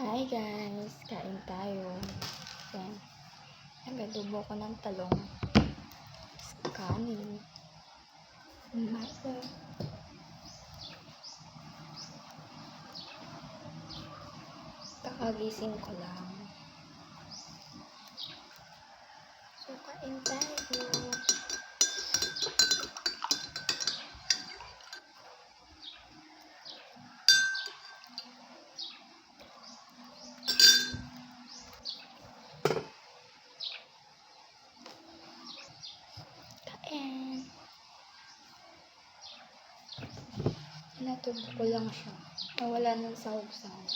Hi guys! Kain tayo. Yan. Nagadubo ko ng talong. Kanin. Masa. Kakagising ko lang. So, kain tayo. Kain. Natubo ko lang siya. Nawala ng sahog-sahog.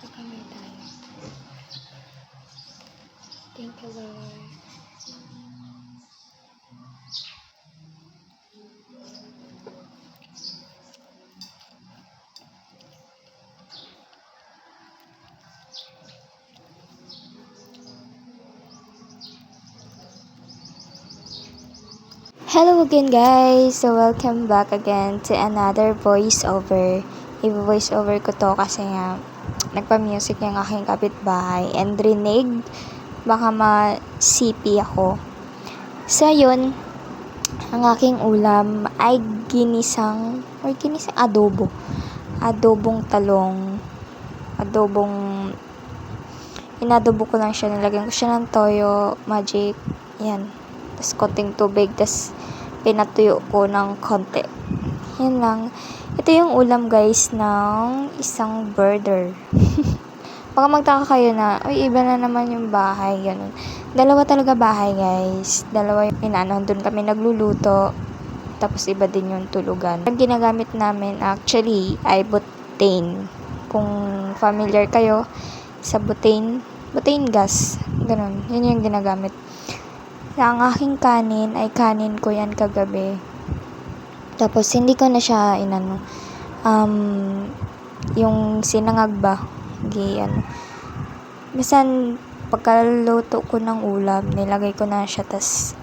Kakamay tayo. Thank you, Lord. Hello again guys! So welcome back again to another voiceover. I-voiceover ko to kasi nga nagpa-music yung aking kapitbahay and rinig baka ma-CP ako. So yun, ang aking ulam ay ginisang adobo. Adobong talong. Inadobo ko lang siya, nilagyan ko siya ng toyo, magic, yan. Tapos konting tubig, tapos pinatuyo ko ng konti. Yan lang. Ito yung ulam guys ng isang birder. Baka magtaka kayo na, uy, iba na naman yung bahay, ganun. Dalawa talaga bahay guys. Dalawa yung inaano, doon kami nagluluto. Tapos iba din yung tulugan. Ang ginagamit namin actually ay butane. Kung familiar kayo sa butane gas. Ganun. Yun yung ginagamit. Ang aking kanin ay kanin ko yan kagabi. Tapos hindi ko na siya yung sinangag ba. Bisan pagkaluto ko ng ulam, nilagay ko na siya, tas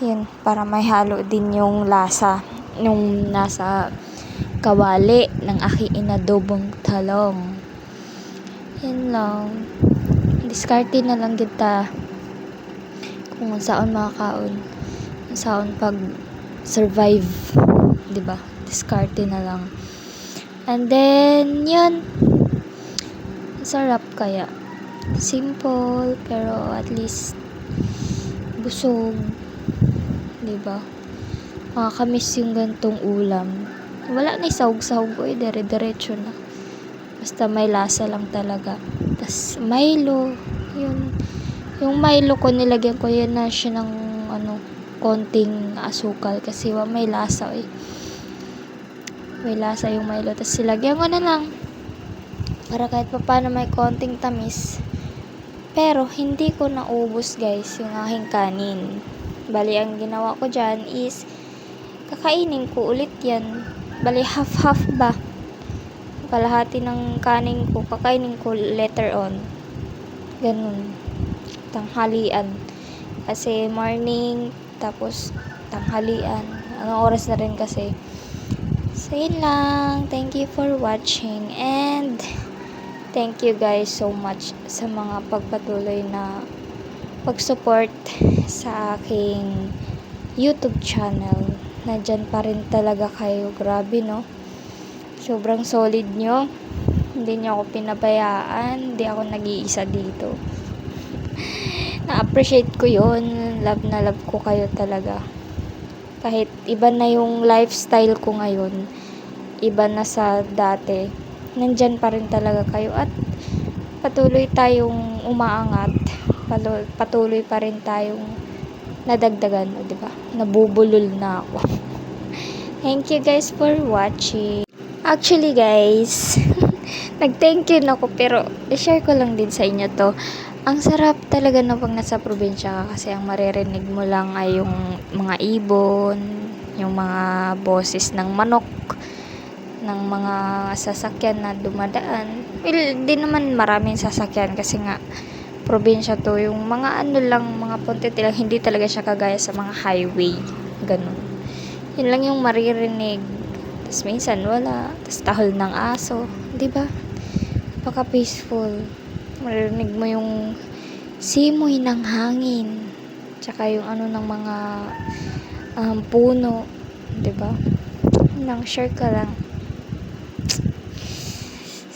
yun, para may halo din yung lasa nung nasa kawali ng aking inadobong talong. Yan lang. Diskarte na lang kita kung saan makakaon, kung saan pag survive, 'di ba? Diskarte na lang. And then yun, sarap kaya. Simple pero at least busog, 'di ba? Makakamiss yung gantong ulam. Wala na isahog-sahog ko, dire-diretso na. Basta may lasa lang talaga. Tas Milo, yun. Yung Milo ko, nilagyan ko yan na siya ng konting asukal kasi may lasa eh. May lasa yung Milo. Tapos silagyan ko na lang para kahit pa paano may konting tamis. Pero hindi ko naubos guys yung aking kanin. Bali, ang ginawa ko dyan is kakainin ko ulit yan. Bali, half-half ba? Kalahati ng kanin ko, kakainin ko later on. Ganun. Tanghalian. Kasi morning, tapos tanghalian. Anong oras na rin kasi. So, yun lang. Thank you for watching. And, thank you guys so much sa mga pagpatuloy na pag-support sa aking YouTube channel. Nandyan pa rin talaga kayo. Grabe, no? Sobrang solid nyo. Hindi nyo ako pinabayaan. Hindi ako nag-iisa dito. Na-appreciate ko yun. Love na love ko kayo talaga. Kahit iba na yung lifestyle ko ngayon, iba na sa dati, nandyan pa rin talaga kayo at patuloy tayong umaangat. Patuloy pa rin tayong nadagdagan, di ba? Nabubulol na ako. Thank you guys for watching. Actually guys, nag-thank you na ako pero i-share ko lang din sa inyo to. Ang sarap talaga na pag nasa probinsya ka kasi ang maririnig mo lang ay yung mga ibon, yung mga boses ng manok ng mga sasakyan na dumadaan. Well, di naman maraming sasakyan kasi nga probinsya to, yung mga ano lang, mga puntiti lang, hindi talaga siya kagaya sa mga highway, ganun. Yun lang yung maririnig. Tapos minsan wala, tapos tahol ng aso, di ba? Napaka peaceful. Maririnig mo yung simoy ng hangin, tsaka yung ano ng mga puno, di ba? Nang share ka lang.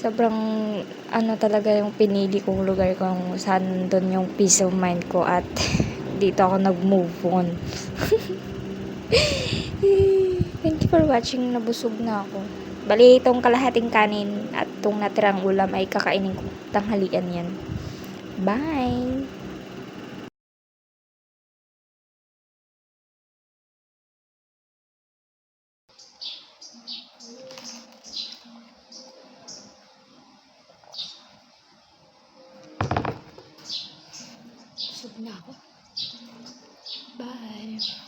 Sobrang ano talaga yung pinili kong lugar kung saan doon yung peace of mind ko at dito ako nag-move on. Thank you for watching. Nabusog na ako. Bali, itong kalahating kanin at itong natirang ulam ay kakainin ko tanghalian yan. Bye! Busog na ako. Bye!